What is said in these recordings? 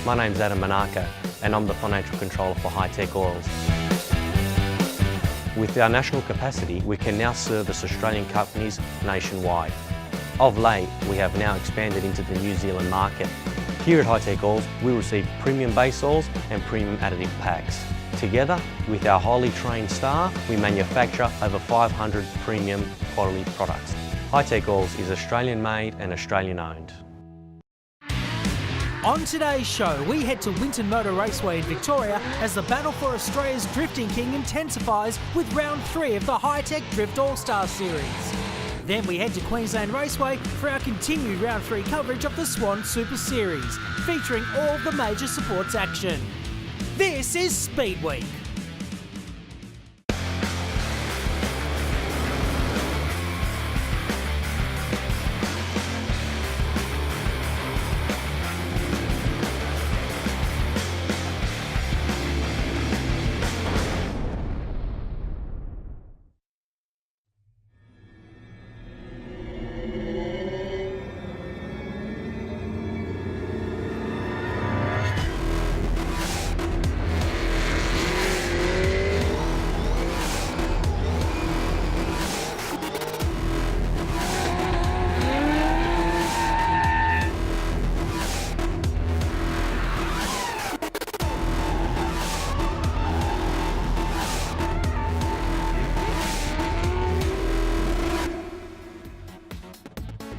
My name's Adam Manaka and I'm the Financial Controller for Hi-Tec Oils. With our national capacity, we can now service Australian companies nationwide. Of late, we have now expanded into the New Zealand market. Here at Hi-Tec Oils, we receive premium base oils and premium additive packs. Together, with our highly trained staff, we manufacture over 500 premium quality products. Hi-Tec Oils is Australian made and Australian owned. On today's show, we head to Winton Motor Raceway in Victoria as the battle for Australia's drifting king intensifies with round 3 of the Hi-Tec Drift Allstars Series. Then we head to Queensland Raceway for our continued round 3 coverage of the Swan Super Series, featuring all the major sports action. This is Speedweek.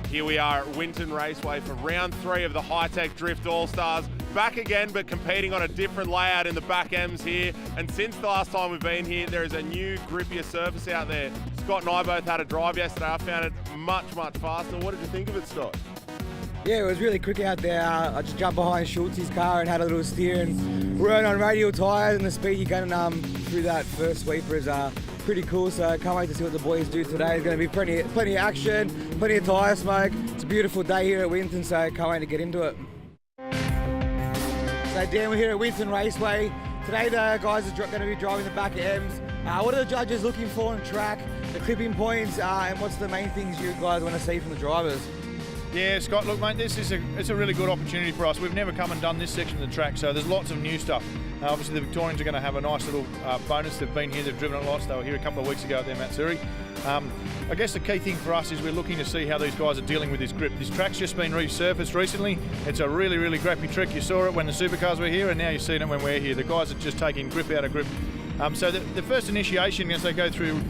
Here we are at Winton Raceway for round 3 of the Hi-Tec Drift All-Stars. Back again, but competing on a different layout in the back M's here. And since the last time we've been here, there is a new grippier surface out there. Scott and I both had a drive yesterday. I found it much, much faster. What did you think of it, Scott? Yeah, it was really quick out there. I just jumped behind Schultz's car and had a little steer and rode on radial tyres, and the speed you're getting through that first sweeper is pretty cool, so I can't wait to see what the boys do today. There's going to be plenty of action, plenty of tyre smoke. It's a beautiful day here at Winton, so I can't wait to get into it. So Dan, we're here at Winton Raceway. Today the guys are going to be driving the back M's. What are the judges looking for on track, the clipping points, and what's the main things you guys want to see from the drivers? Yeah, Scott, look mate, it's a really good opportunity for us. We've never come and done this section of the track, so there's lots of new stuff. Obviously the Victorians are going to have a nice little bonus. They've been here, they've driven it lots. They were here a couple of weeks ago at their Matsuri. I guess the key thing for us is we're looking to see how these guys are dealing with this grip. This track's just been resurfaced recently. It's a really, really crappy trick. You saw it when the supercars were here, and now you're seeing it when we're here. The guys are just taking grip out of grip. So the first initiation as they go through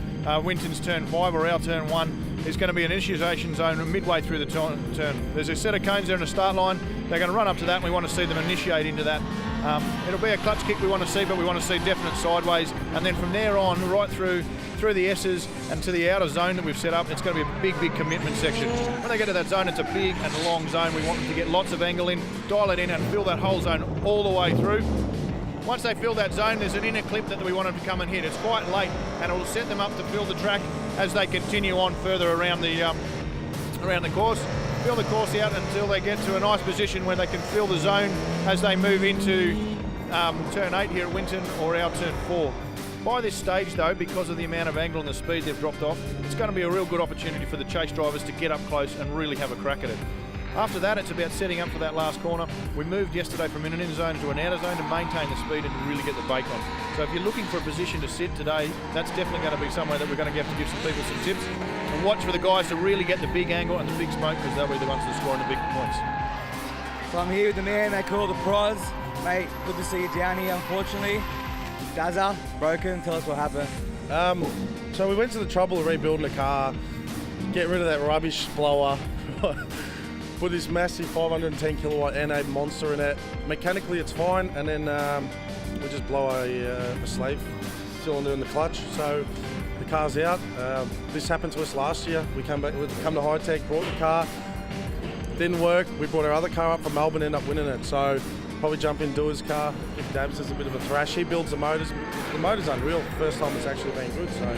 Winton's turn 5 or our turn 1 is going to be an initiation zone midway through the turn. There's a set of cones there in the start line. They're going to run up to that, and we want to see them initiate into that. It'll be a clutch kick we want to see, but we want to see definite sideways, and then from there on right through the S's and to the outer zone that we've set up, it's going to be a big commitment section. When they get to that zone, it's a big and long zone. We want them to get lots of angle in, dial it in, and fill that whole zone all the way through. Once they fill that zone, there's an inner clip that we want them to come and hit. It's quite late, and it will set them up to fill the track as they continue on further around the course. Fill the course out until they get to a nice position where they can fill the zone as they move into turn 8 here at Winton or our turn 4. By this stage though, because of the amount of angle and the speed they've dropped off, it's going to be a real good opportunity for the chase drivers to get up close and really have a crack at it. After that, it's about setting up for that last corner. We moved yesterday from an inner zone to an outer zone to maintain the speed and to really get the bake on. So if you're looking for a position to sit today, that's definitely going to be somewhere that we're going to have to give some people some tips. And watch for the guys to really get the big angle and the big smoke, because they'll be the ones that are scoring the big points. So I'm here with the man they call the Proz. Mate, good to see you down here, unfortunately. Dazza, broken, tell us what happened. So we went to the trouble of rebuilding the car, get rid of that rubbish blower, put this massive 510 kilowatt anode monster in it. Mechanically it's fine, and then we just blow a slave cylinder in the clutch, so the car's out. This happened to us last year. We come to Hi-Tec, brought the car, didn't work. We brought our other car up from Melbourne, ended up winning it. So probably jump in Doer's car, give Dabs a bit of a thrash. He builds the motors. The motor's unreal. First time it's actually been good, so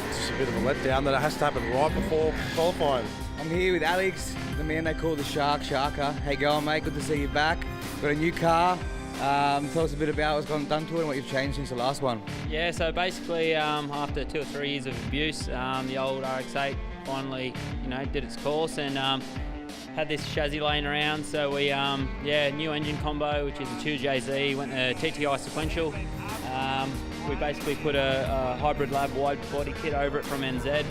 it's just a bit of a letdown that it has to happen right before qualifying. I'm here with Alex, the man they call the Sharker. How you going, mate? Good to see you back. Got a new car. Tell us a bit about what's gone done to it and what you've changed since the last one. Yeah, so basically after 2 or 3 years of abuse, the old RX-8 finally, did its course, and had this chassis laying around, so we new engine combo, which is a 2JZ, went the TTI sequential. We basically put a hybrid lab wide body kit over it from NZ.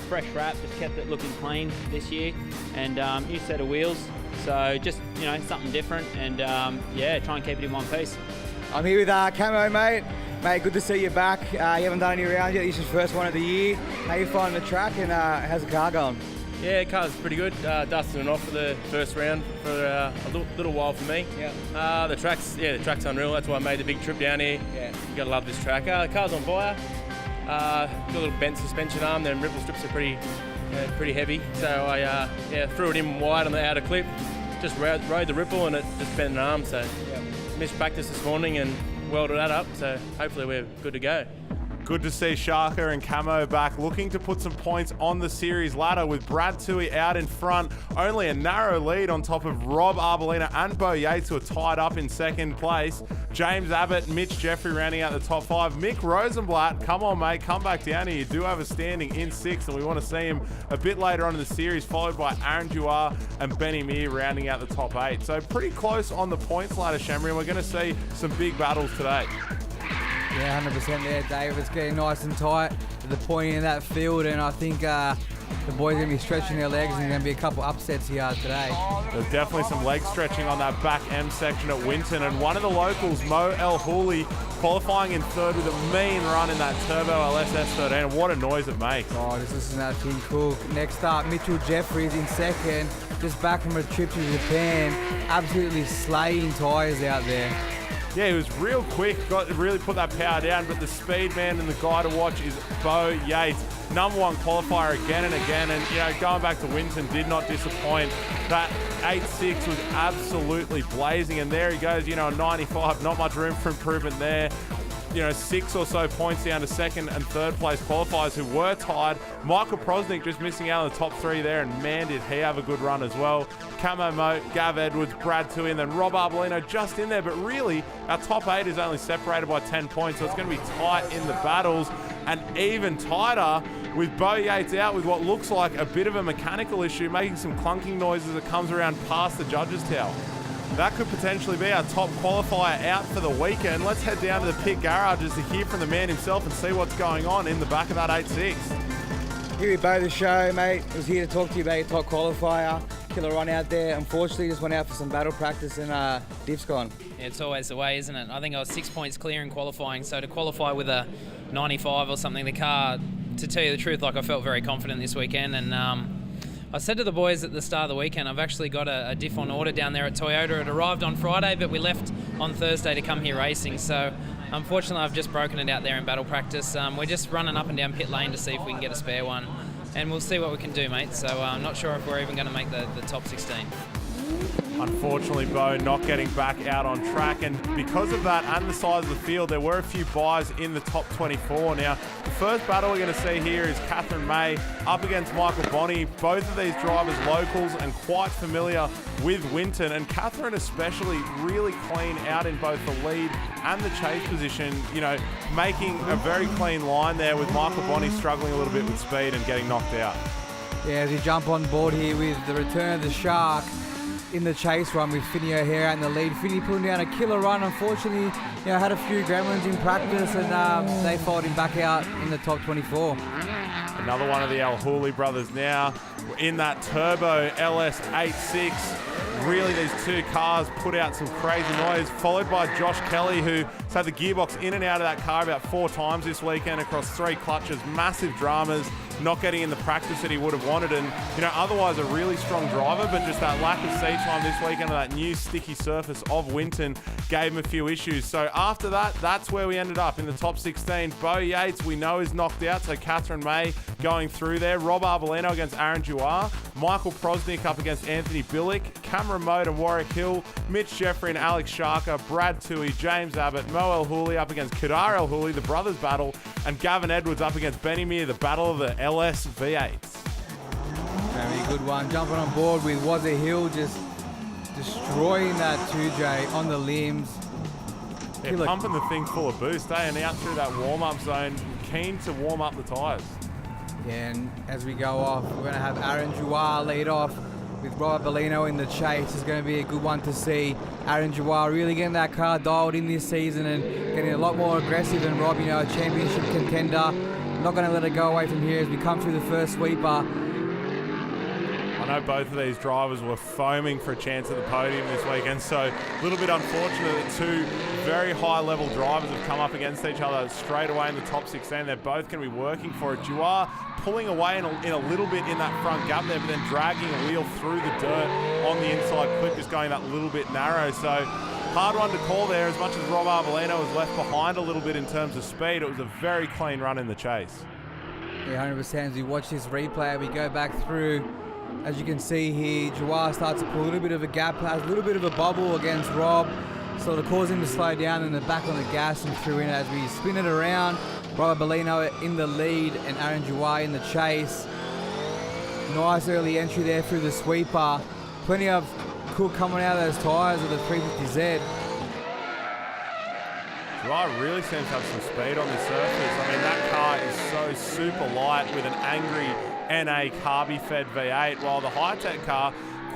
Fresh wrap, just kept it looking clean this year, and new set of wheels. So just something different, and try and keep it in one piece. I'm here with Camo, mate. Mate, good to see you back. You haven't done any rounds yet. This is your first one of the year. How you finding the track, and how's the car going? Yeah, car's pretty good. Dusting it off for the first round for a little while for me. Yeah. The track's unreal. That's why I made the big trip down here. Yeah. You gotta love this track. The car's on fire. Got a little bent suspension arm. Them ripple strips are pretty heavy. So I threw it in wide on the outer clip. Just rode the ripple and it just bent an arm. So missed practice this morning and welded that up. So hopefully we're good to go. Good to see Shaka and Camo back, looking to put some points on the series ladder with Brad Toohey out in front. Only a narrow lead on top of Rob Arbolina and Bo Yates, who are tied up in second place. James Abbott, Mitch Jeffrey rounding out the top 5. Mick Rosenblatt, come on mate, come back down here. You do have a standing in 6th, and we want to see him a bit later on in the series, followed by Aaron Duar and Benny Meir rounding out the top 8. So pretty close on the points ladder, Shamri, and we're going to see some big battles today. Yeah, 100% there, Dave. It's getting nice and tight at the point in that field, and I think the boys are going to be stretching their legs, and there's going to be a couple upsets here today. There's definitely some leg stretching on that back M section at Winton, and one of the locals, Mo El Hooley, qualifying in 3rd with a mean run in that Turbo LS S13, and what a noise it makes. Oh, just listen to that Tim Cook. Next up, Mitchell Jeffries in 2nd, just back from a trip to Japan, absolutely slaying tyres out there. Yeah, he was real quick, got to really put that power down, but the speed man and the guy to watch is Bo Yates. #1 qualifier again and again, and going back to Winton did not disappoint. That 8.6 was absolutely blazing, and there he goes, a 95, not much room for improvement there. 6 or so points down to 2nd and 3rd place qualifiers who were tied. Michael Prosnik just missing out on the top 3 there, and man, did he have a good run as well. Camo Moat, Gav Edwards, Brad Toohey, and then Rob Arbolino just in there, but really, our top 8 is only separated by 10 points, so it's going to be tight in the battles, and even tighter with Bo Yates out with what looks like a bit of a mechanical issue, making some clunking noises as it comes around past the judges' tower. That could potentially be our top qualifier out for the weekend. Let's head down to the pit garages to hear from the man himself and see what's going on in the back of that 8.6. Here with Bo the show, mate. I was here to talk to you about your top qualifier. Killer run out there. Unfortunately, just went out for some battle practice and diff's gone. Yeah, it's always the way, isn't it? I think I was 6 points clear in qualifying, so to qualify with a 95 or something, the car, to tell you the truth, I felt very confident this weekend, and I said to the boys at the start of the weekend, I've actually got a diff on order down there at Toyota. It arrived on Friday, but we left on Thursday to come here racing. So unfortunately, I've just broken it out there in battle practice. We're just running up and down pit lane to see if we can get a spare one. And we'll see what we can do, mate. So I'm not sure if we're even going to make the top 16. Unfortunately, Bo not getting back out on track, and because of that and the size of the field, there were a few buys in the top 24. Now, the first battle we're going to see here is Catherine May up against Michael Bonney. Both of these drivers locals and quite familiar with Winton, and Catherine especially really clean out in both the lead and the chase position, making a very clean line there with Michael Bonney struggling a little bit with speed and getting knocked out. Yeah, as we jump on board here with the return of the Shark in the chase run with Finney O'Hara in the lead. Finney pulling down a killer run. Unfortunately, had a few gremlins in practice, and they followed him back out in the top 24. Another one of the El Hooley brothers now in that turbo LS 8.6. Really, these two cars put out some crazy noise, followed by Josh Kelly, who's had the gearbox in and out of that car about 4 times this weekend across 3 clutches. Massive dramas, not getting in the practice that he would have wanted, and otherwise a really strong driver, but just that lack of seat time this weekend on that new sticky surface of Winton gave him a few issues. So after that, that's where we ended up in the top 16. Bo Yates, we know, is knocked out, so Catherine May going through there. Rob Arbolino against Aaron Duar. Michael Prosnik up against Anthony Billick. Cameron Mode and Warwick Hill. Mitch Jeffrey and Alex Shaka. Brad Toohey, James Abbott, Mo El Hooley up against Kadar El Hooley, the brothers battle, and Gavin Edwards up against Benny Meir, the battle of the LS V8s. Very good one. Jumping on board with Wazza Hill, just destroying that 2J on the limbs. Yeah, pumping the thing full of boost, and out through that warm-up zone, keen to warm up the tyres. Yeah, and as we go off, we're going to have Aaron Duar lead off with Robert Bellino in the chase is going to be a good one to see. Aaron Jawar really getting that car dialed in this season and getting a lot more aggressive than Rob, a championship contender. Not going to let it go away from here as we come through the first sweeper. I know both of these drivers were foaming for a chance at the podium this weekend, so a little bit unfortunate that two very high-level drivers have come up against each other straight away in the top 16. They're both going to be working for it. Jawar pulling away in a little bit in that front gap there, but then dragging a wheel through the dirt on the inside clip, just going that little bit narrow. So hard one to call there. As much as Rob Arbolino was left behind a little bit in terms of speed, it was a very clean run in the chase. Yeah, 100%. As we watch this replay, we go back through. As you can see here, Jawar starts to pull a little bit of a gap, has a little bit of a bubble against Rob, sort of causing him to slow down and then back on the gas and through in as we spin it around. Robert Bellino in the lead and Aaron Jawar in the chase. Nice early entry there through the sweeper. Plenty of cook coming out of those tyres of the 350Z. Jawar really seems to have some speed on this surface. I mean, that car is so super light with an angry NA carby-fed V8, while the Hi-Tec car,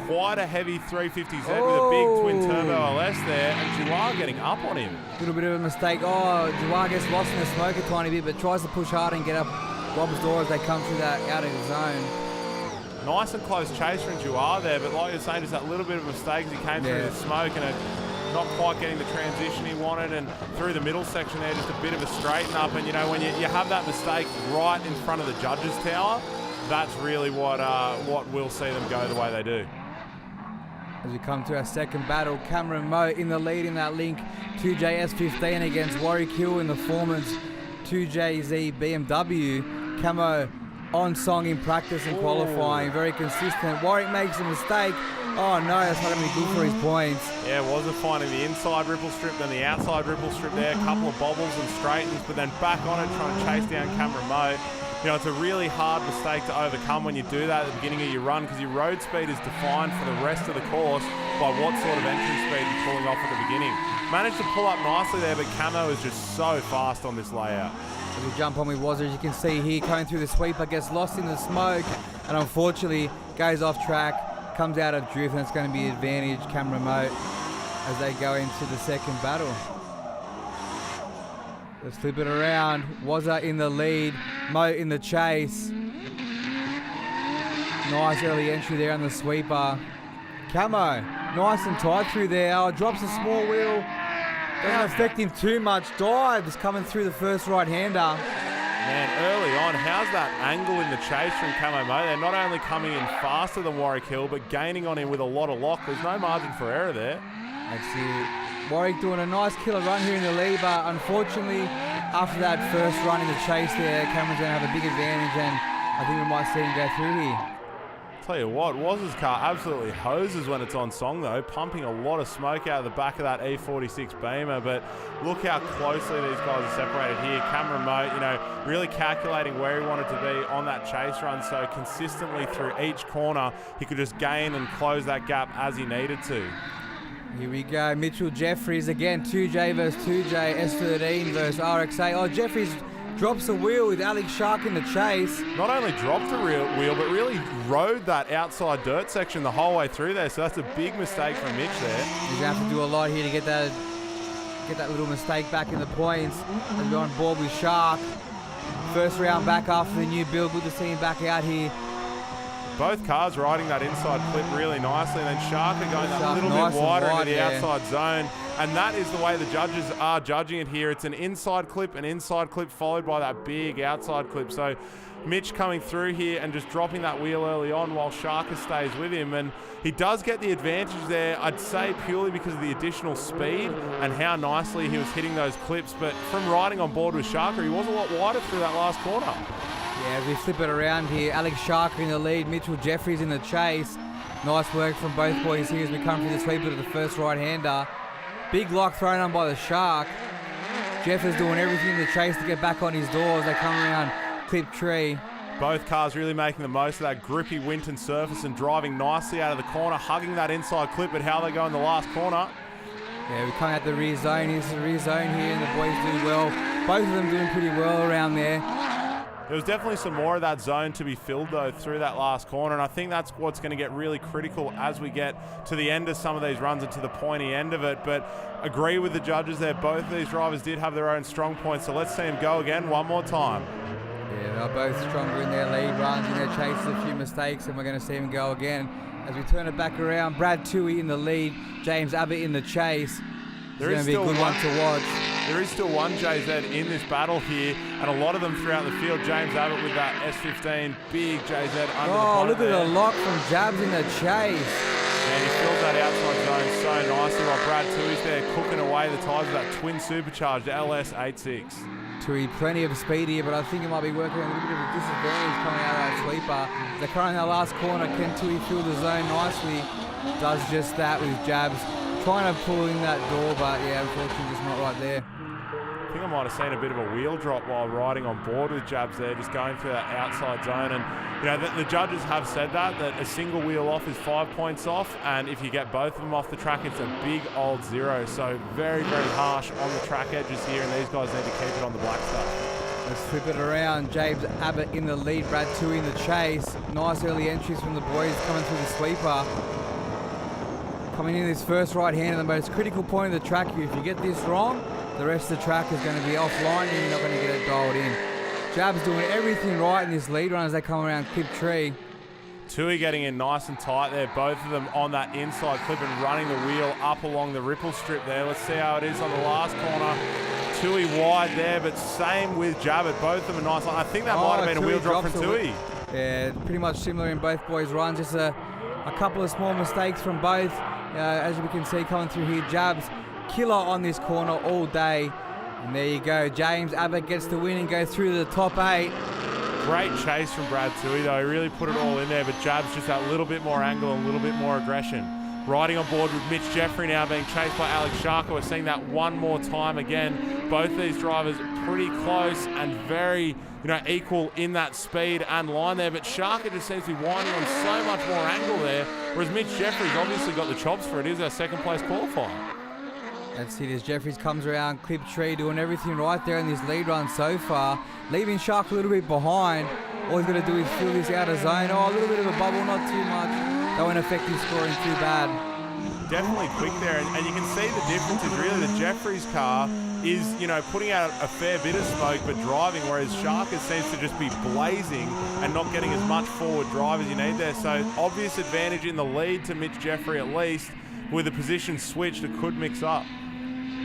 quite a heavy 350Z with a big twin turbo LS there, and Jawar getting up on him. A little bit of a mistake. Jawar gets lost in the smoke a tiny bit, but tries to push hard and get up Rob's door as they come through that out of the zone. Nice and close chase from Jawar there, but like you're saying, just that little bit of a mistake as he came through the smoke and not quite getting the transition he wanted, and through the middle section there, just a bit of a straighten up. And when you have that mistake right in front of the judges' tower, that's really what will see them go the way they do. As we come to our second battle, Cameron Moe in the lead in that link 2JS15 against Warwick Hill in the Foreman's 2JZ BMW. Camo on song in practice and qualifying, very consistent. Warwick makes a mistake. Oh no, that's not going to be good for his points. Yeah, wasn't finding the inside ripple strip, then the outside ripple strip there, a couple of bobbles and straightens, but then back on it trying to chase down Cameron Moe. It's a really hard mistake to overcome when you do that at the beginning of your run, because your road speed is defined for the rest of the course by what sort of entry speed you're pulling off at the beginning. Managed to pull up nicely there, but Camo is just so fast on this layout. As we jump on with Wazza, as you can see here, coming through the sweeper, gets lost in the smoke, and unfortunately goes off track, comes out of drift, and it's going to be advantage Cameron Moe as they go into the second battle. Let's flip it around. Wazza in the lead, Moe in the chase. Nice early entry there on the sweeper. Camo, nice and tight through there. Oh, drops a small wheel. Doesn't affect him too much. Dives coming through the first right-hander. Man, early on, how's that angle in the chase from Camo Moe? They're not only coming in faster than Warwick Hill, but gaining on him with a lot of lock. There's no margin for error there. That's it. Warwick doing a nice killer run here in the lead, but unfortunately, after that first run in the chase there, Cameron's going to have a big advantage, and I think we might see him go through here. Tell you what, Waz's car absolutely hoses when it's on song though, pumping a lot of smoke out of the back of that E46 Beamer, but look how closely these guys are separated here. Cameron Moe, really calculating where he wanted to be on that chase run, so consistently through each corner, he could just gain and close that gap as he needed to. Here we go, Mitchell Jeffries again, 2J versus 2J, S13 versus RXA. Oh, Jeffries drops a wheel with Alex Shark in the chase. Not only dropped a wheel, but really rode that outside dirt section the whole way through there, so that's a big mistake from Mitch there. He's going to have to do a lot here to get that little mistake back in the points. As we're on board with Shark. First round back after the new build, good to see him back out here. Both cars riding that inside clip really nicely, and then Shark are going that little bit wider into the outside zone. And that is the way the judges are judging it here. It's an inside clip followed by that big outside clip. So Mitch coming through here and just dropping that wheel early on while Sharker stays with him. And he does get the advantage there, I'd say purely because of the additional speed and how nicely he was hitting those clips. But from riding on board with Sharker, he was a lot wider through that last corner. Yeah, as we flip it around here, Alex Sharker in the lead, Mitchell Jeffries in the chase. Nice work from both boys here as we come through the sweeper to the first right-hander. Big lock thrown on by the Shark. Jeff is doing everything in the chase to get back on his doors. They come around clip tree. Both cars really making the most of that grippy Winton surface and driving nicely out of the corner, hugging that inside clip, but how they go in the last corner. Yeah, we come out the rear zone. Here's the rear zone here, and the boys do well. Both of them doing pretty well around there. There was definitely some more of that zone to be filled, though, through that last corner, and I think that's what's going to get really critical as we get to the end of some of these runs and to the pointy end of it. But agree with the judges there. Both of these drivers did have their own strong points, so let's see them go again one more time. Yeah, they're both stronger in their lead runs, in their chases, a few mistakes, and we're going to see them go again. As we turn it back around, Brad Toohey in the lead, James Abbott in the chase. It's going to be a good one to watch. There is still one JZ in this battle here, and a lot of them throughout the field. James Abbott with that S15, big JZ under the bonnet. Look at the lock from Jabs in the chase. And he fills that outside zone so nicely while Brad Toohey's there cooking away the tyres with that twin supercharged LS86. Toohey, plenty of speed here, but I think it might be working on a little bit of a disadvantage coming out of that sweeper. They're currently in that last corner. Can Toohey fill the zone nicely? Does just that with Jabs. Trying to pull in that door, but yeah, unfortunately just not right there. I think I might have seen a bit of a wheel drop while riding on board with Jabs there, just going through that outside zone. And you know, the judges have said that a single wheel off is 5 points off, and if you get both of them off the track, it's a big old 0. So very, very harsh on the track edges here, and these guys need to keep it on the black stuff. Let's flip it around. James Abbott in the lead, Brad Toohey in the chase. Nice early entries from the boys coming through the sweeper. Coming in this first right hand at the most critical point of the track. If you get this wrong, the rest of the track is going to be offline and you're not going to get it dialed in. Jab's doing everything right in this lead run as they come around Clip Tree. Toohey getting in nice and tight there, both of them on that inside clip and running the wheel up along the ripple strip there. Let's see how it is on the last corner. Toohey wide there, but same with Jabbett. Both of them are nice. I think that might have been a wheel drop from Toohey. Yeah, pretty much similar in both boys' runs. Just a couple of small mistakes from both. As we can see coming through here, Jabs killer on this corner all day. And there you go, James Abbott gets the win and goes through to the top 8. Great chase from Brad Toohey though, he really put it all in there, but Jabs just that little bit more angle and a little bit more aggression. Riding on board with Mitch Jeffrey now being chased by Alex Sharker. We're seeing that one more time again. Both these drivers pretty close and very equal in that speed and line there, but Sharker just seems to be winding on so much more angle there, whereas Mitch Jeffrey's obviously got the chops for it. He's our second place qualifier. Let's see, as Jeffries comes around Clip Tree, doing everything right there in this lead run so far, leaving Shark a little bit behind. All he's got to do is fill this outer zone. A little bit of a bubble, not too much. That won't affect his scoring too bad. Definitely quick there, and you can see the difference is really that Jeffries' car is, putting out a fair bit of smoke but driving, whereas Sharker seems to just be blazing and not getting as much forward drive as you need there. So obvious advantage in the lead to Mitch Jeffrey at least. With a position switch that could mix up.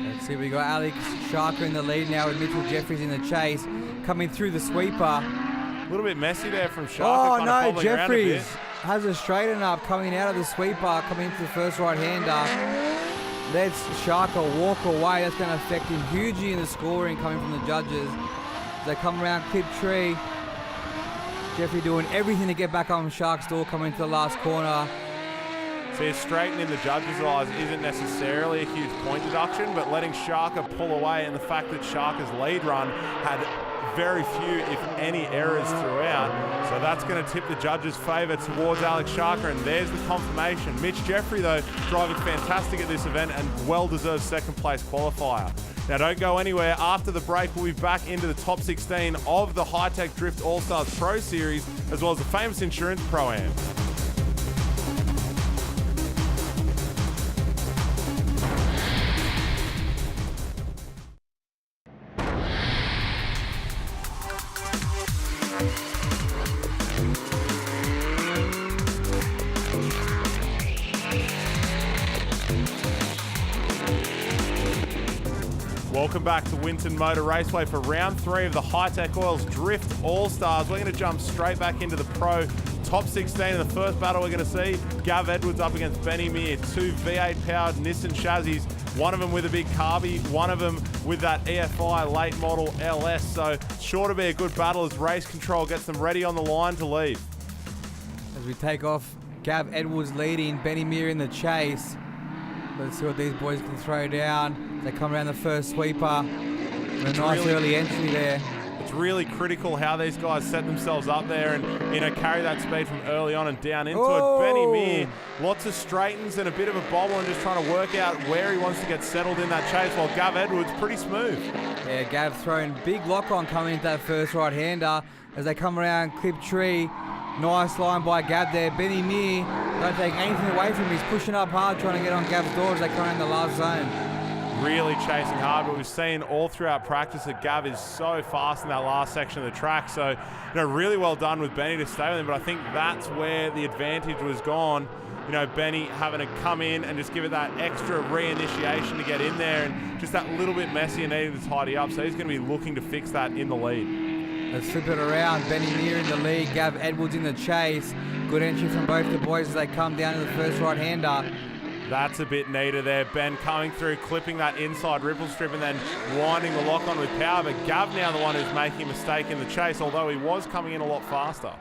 Let's see, we got Alex Sharker in the lead now with Mitchell Jeffries in the chase, coming through the sweeper. A little bit messy there from Sharker. Oh no, Jeffries has a straighten up coming out of the sweeper, coming into the first right-hander. Lets Sharker walk away. That's going to affect him hugely in the scoring coming from the judges. As they come around Clip Tree, Jeffrey doing everything to get back on Shark's door, coming into the last corner. See, straightening the judges' eyes isn't necessarily a huge point deduction, but letting Sharker pull away and the fact that Sharker's lead run had very few, if any, errors throughout. So that's going to tip the judges' favour towards Alex Sharker, and there's the confirmation. Mitch Jeffrey, though, driving fantastic at this event and well-deserved second-place qualifier. Now, don't go anywhere. After the break, we'll be back into the top 16 of the Hi-Tec Drift Allstars Pro Series, as well as the Famous Insurance Pro-Am. Welcome back to Winton Motor Raceway for round 3 of the Hi-Tec Oils Drift All-Stars. We're going to jump straight back into the Pro top 16. In the first battle we're going to see Gav Edwards up against Benny Meir. 2 V8 powered Nissan chassis, one of them with a big carby, one of them with that EFI late model LS. So sure to be a good battle as Race Control gets them ready on the line to leave. As we take off, Gav Edwards leading, Benny Meir in the chase. Let's see what these boys can throw down. They come around the first sweeper. A nice early entry there. It's really critical how these guys set themselves up there and, carry that speed from early on and down into it. Benny Meir, lots of straightens and a bit of a bobble and just trying to work out where he wants to get settled in that chase, while Gav Edwards pretty smooth. Yeah, Gav throwing big lock on coming into that first right-hander as they come around clip tree. Nice line by Gav there. Benny Meir don't take anything away from him. He's pushing up hard trying to get on Gav's door as they come around the last zone. Really chasing hard, but we've seen all throughout practice that Gav is so fast in that last section of the track. So, really well done with Benny to stay with him, but I think that's where the advantage was gone. Benny having to come in and just give it that extra reinitiation to get in there, and just that little bit messy and needing to tidy up. So he's going to be looking to fix that in the lead. Let's flip it around. Benny Meir in the lead, Gav Edwards in the chase. Good entry from both the boys as they come down to the first right-hander. That's a bit neater there. Ben coming through, clipping that inside ripple strip and then winding the lock on with power. But Gav now the one who's making a mistake in the chase, although he was coming in a lot faster.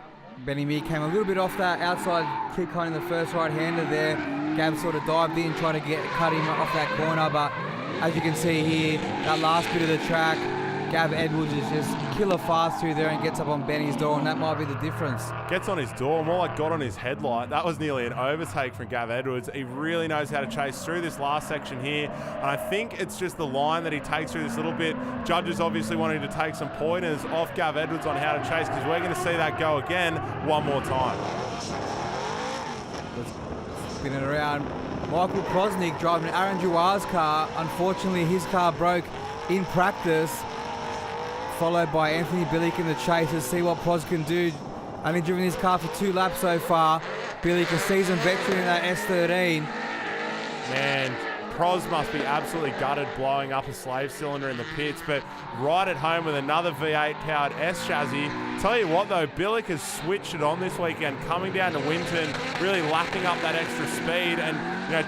Benny Meir came a little bit off that outside kick on in the first right-hander there. Gav sort of dived in, trying to cut him off that corner. But as you can see here, that last bit of the track, Gav Edwards is just killer fast through there and gets up on Benny's door, and that might be the difference. Gets on his door, more like got on his headlight. That was nearly an overtake from Gav Edwards. He really knows how to chase through this last section here, and I think it's just the line that he takes through this little bit. Judges obviously wanting to take some pointers off Gav Edwards on how to chase, because we're going to see that go again one more time. Let's spin it around. Michael Prosnick driving Aaron Jouar's car. Unfortunately, his car broke in practice, followed by Anthony Billick in the chase. Let's see what Pros can do. Only driven his car for 2 laps so far. Billick, a seasoned veteran in that S13. Man, Pros must be absolutely gutted blowing up a slave cylinder in the pits, but right at home with another V8 powered S chassis. Tell you what though, Billick has switched it on this weekend, coming down to Winton, really lapping up that extra speed and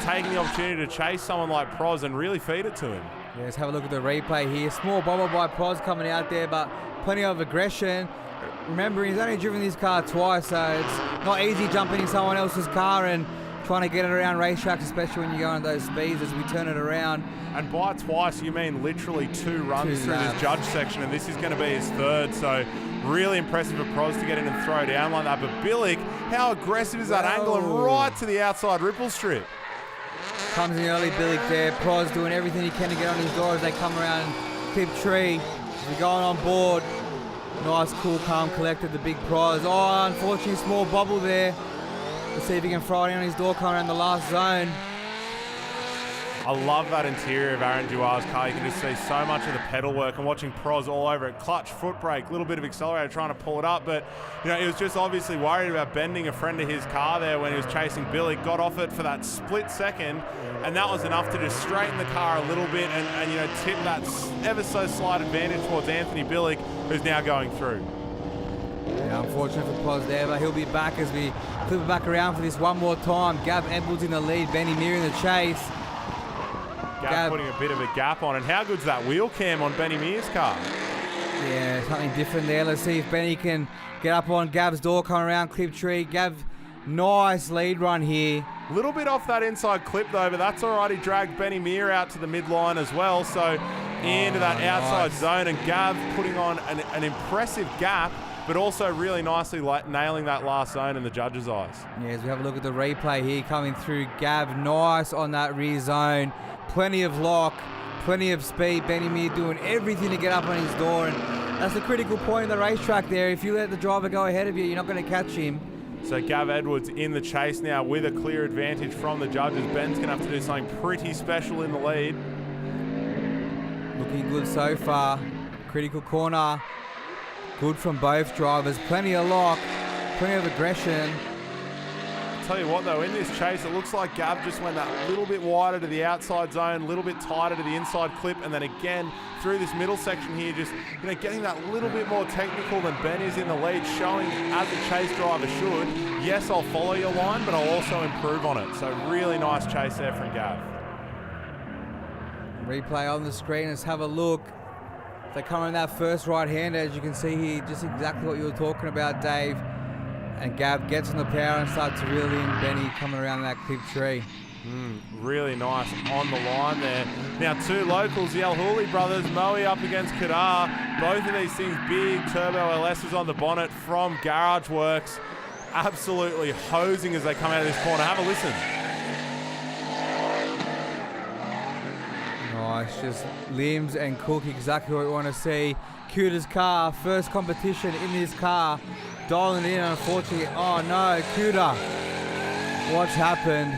taking the opportunity to chase someone like Pros and really feed it to him. Yeah, let's have a look at the replay here. Small bobble by Pros coming out there, but plenty of aggression. Remember, he's only driven his car twice, so it's not easy jumping in someone else's car and trying to get it around racetracks, especially when you go on those speeds as we turn it around. And by twice, you mean literally 2 runs through this judge section, and this is going to be his 3rd, so really impressive for Pros to get in and throw down like that. But Billick, how aggressive is that angle, and right to the outside ripple strip. Comes in early, Billick there. Pros doing everything he can to get on his door as they come around clip tree. We're going on board. Nice, cool, calm, collected, the big Pros. Oh, unfortunately, small bobble there. Let's see if he can throw it in on his door coming around the last zone. I love that interior of Aaron Jouar's car. You can just see so much of the pedal work and watching Pros all over it. Clutch, foot brake, little bit of accelerator trying to pull it up. But, he was just obviously worried about bending a friend of his car there when he was chasing Billy. Got off it for that split second, and that was enough to just straighten the car a little bit and tip that ever so slight advantage towards Anthony Billick, who's now going through. Yeah, unfortunate for Pros there, but he'll be back as we flip it back around for this one more time. Gav Edwards in the lead, Benny Meir in the chase. Gav putting a bit of a gap on, and how good's that wheel cam on Benny Meir's car? Yeah, something different there. Let's see if Benny can get up on Gav's door, come around clip tree. Gav, nice lead run here. Little bit off that inside clip though, but that's all right. He dragged Benny Meir out to the midline as well, so into that outside zone, and Gav putting on an impressive gap, but also really nicely nailing that last zone in the judges' eyes. Yeah, as we have a look at the replay here, coming through, Gav, nice on that rear zone. Plenty of lock, plenty of speed. Benny Meir doing everything to get up on his door, and that's the critical point in the racetrack there. If you let the driver go ahead of you, you're not going to catch him. So Gav Edwards in the chase now with a clear advantage from the judges. Ben's going to have to do something pretty special in the lead. Looking good so far. Critical corner. Good from both drivers. Plenty of lock, plenty of aggression. Tell you what though, in this chase it looks like Gav just went that little bit wider to the outside zone, a little bit tighter to the inside clip, and then again through this middle section here, just getting that little bit more technical than Ben is in the lead, showing as a chase driver should, yes, I'll follow your line, but I'll also improve on it. So really nice chase there from Gav. Replay on the screen, let's have a look. They come in that first right-hander, as you can see here, just exactly what you were talking about, Dave. And Gav gets on the power and starts to reel in Benny coming around that clip tree. Really nice on the line there. Now 2 locals, the Al-Hooley brothers, Moe up against Kadar. Both of these things big turbo LSs on the bonnet from Garage Works. Absolutely hosing as they come out of this corner. Have a listen. Nice, just limbs and Cook, exactly what we want to see. Kuda's car, first competition in this car. Dialing in, unfortunately. Oh no, Kuda. What's happened?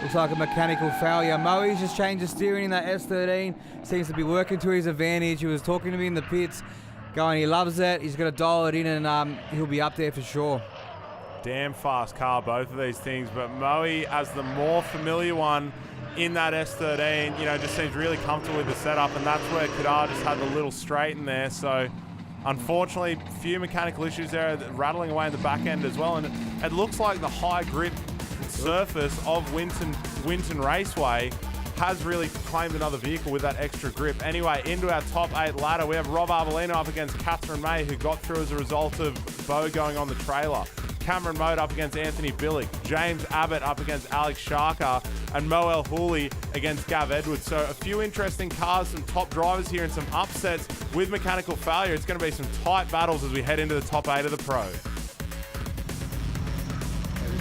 Looks like a mechanical failure. Moe's just changed the steering in that S13. Seems to be working to his advantage. He was talking to me in the pits, going he loves it. He's going to dial it in and he'll be up there for sure. Damn fast car, both of these things. But Moe, as the more familiar one in that S13, just seems really comfortable with the setup. And that's where Kadar just had the little straight in there. So unfortunately, few mechanical issues there, rattling away in the back end as well. And it looks like the high grip surface of Winton Raceway has really claimed another vehicle with that extra grip. Anyway, into our top 8 ladder, we have Rob Arbolino up against Catherine May, who got through as a result of Bo going on the trailer. Cameron Mode up against Anthony Billick. James Abbott up against Alex Sharker. And Mo El-Hooley against Gav Edwards. So a few interesting cars, some top drivers here and some upsets with mechanical failure. It's going to be some tight battles as we head into the top 8 of the Pro.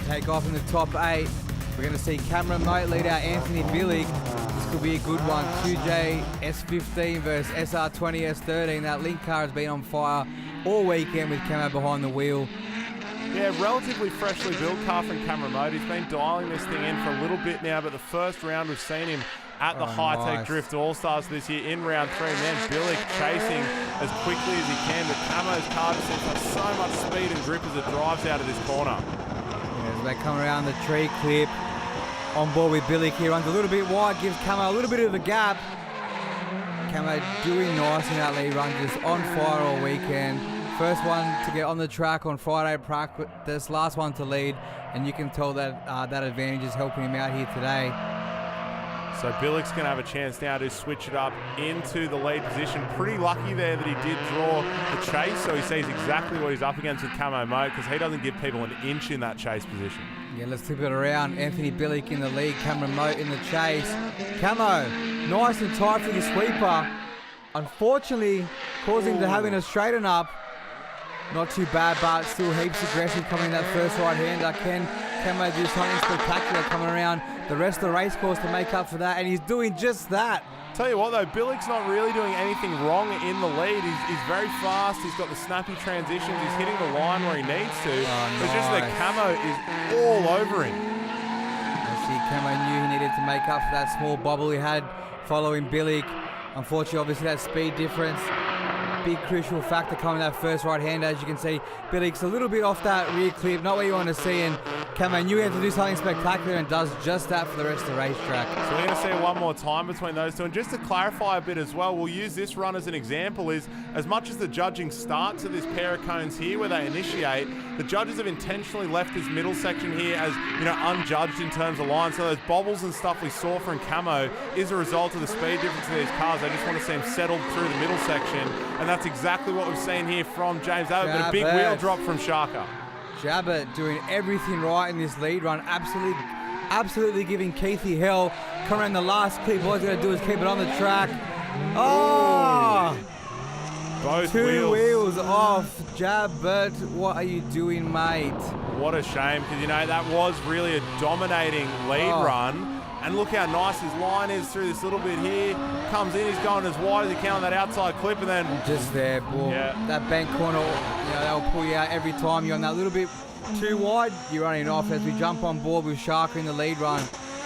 Take off in the top 8. We're going to see Cameron Moat lead out Anthony Billig. This could be a good one. 2J S15 versus SR20 S13. That Link car has been on fire all weekend with Camo behind the wheel. Yeah, relatively freshly built car from Cameron Moat. He's been dialing this thing in for a little bit now, but the first round we've seen him at the Hi-Tec Drift Allstars this year in round 3, and then Billick chasing as quickly as he can. But Camo's car just seems to have so much speed and grip as it drives out of this corner. As they come around the tree clip, on board with Billick here, runs a little bit wide, gives Camo a little bit of a gap. Camo doing nice in that lead run, just on fire all weekend. First one to get on the track on Friday practice, last one to lead, and you can tell that that advantage is helping him out here today. So Billick's going to have a chance now to switch it up into the lead position. Pretty lucky there that he did draw the chase, so he sees exactly what he's up against with Camo Moat, because he doesn't give people an inch in that chase position. Yeah, let's flip it around. Anthony Billick in the lead, Cameron Moat in the chase. Camo, nice and tight for the sweeper. Unfortunately, causing him to having to straighten up. Not too bad, but still heaps aggressive coming in that first right-hander. Can Camo do something spectacular coming around the rest of the race course to make up for that? And he's doing just that. Tell you what though, Billick's not really doing anything wrong in the lead. He's very fast, he's got the snappy transitions, he's hitting the line where he needs to. It's just that Camo is all over him. I see Camo knew he needed to make up for that small bobble he had following Billick. Unfortunately, obviously that speed difference, big crucial factor coming that first right-hander. As you can see, Billick's a little bit off that rear clip, not what you want to see, and Camo knew he had to do something spectacular and does just that for the rest of the racetrack. So we're going to see one more time between those two, and just to clarify a bit as well, we'll use this run as an example. Is as much as the judging starts at this pair of cones here where they initiate, the judges have intentionally left this middle section here as, unjudged in terms of line. So those bobbles and stuff we saw from Camo is a result of the speed difference of these cars. They just want to see him settled through the middle section, and that's exactly what we've seen here from James Abbott, but a big wheel drop from Sharker. Abbott doing everything right in this lead run, absolutely giving Keithy hell. Come around the last clip, all he's going to do is keep it on the track. Oh! Both Two wheels off. Abbott, what are you doing, mate? What a shame, because that was really a dominating lead run. And look how nice his line is through this little bit here. Comes in, he's going as wide as he can on that outside clip, and then just there, that bank corner, they'll pull you out every time you're on that little bit too wide. You're running off as we jump on board with Sharker in the lead run.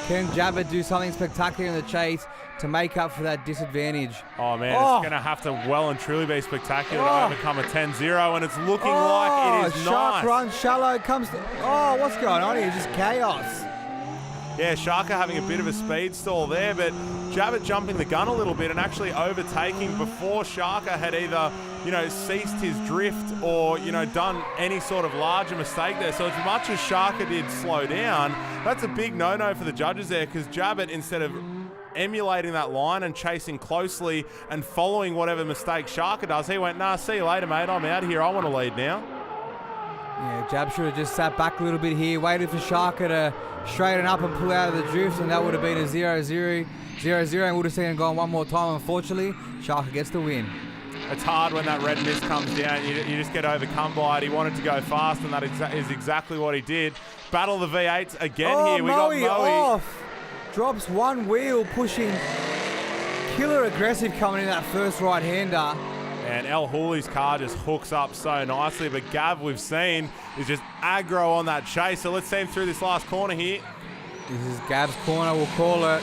Can Abbott do something spectacular in the chase to make up for that disadvantage? Oh man, it's going to have to well and truly be spectacular to overcome a 10-0, and it's looking like it is Shark nice. Run shallow comes to, what's going on here? Just chaos. Yeah, Sharker having a bit of a speed stall there, but Abbott jumping the gun a little bit and actually overtaking before Sharker had either, ceased his drift or, done any sort of larger mistake there. So as much as Sharker did slow down, that's a big no-no for the judges there, because Abbott, instead of emulating that line and chasing closely and following whatever mistake Sharker does, he went, nah, see you later, mate. I'm out of here. I want to lead now. Yeah, Jab should have just sat back a little bit here, waited for Sharker to straighten up and pull out of the drift, and that would have been a 0-0, and would have seen him going one more time. Unfortunately, Sharker gets the win. It's hard when that red mist comes down. You just get overcome by it. He wanted to go fast, and that is exactly what he did. Battle of the V8s again here. We got Moe off. Drops one wheel, pushing killer aggressive coming in that first right-hander. And El Hooley's car just hooks up so nicely. But Gav, we've seen, is just aggro on that chase. So let's see him through this last corner here. This is Gav's corner, we'll call it.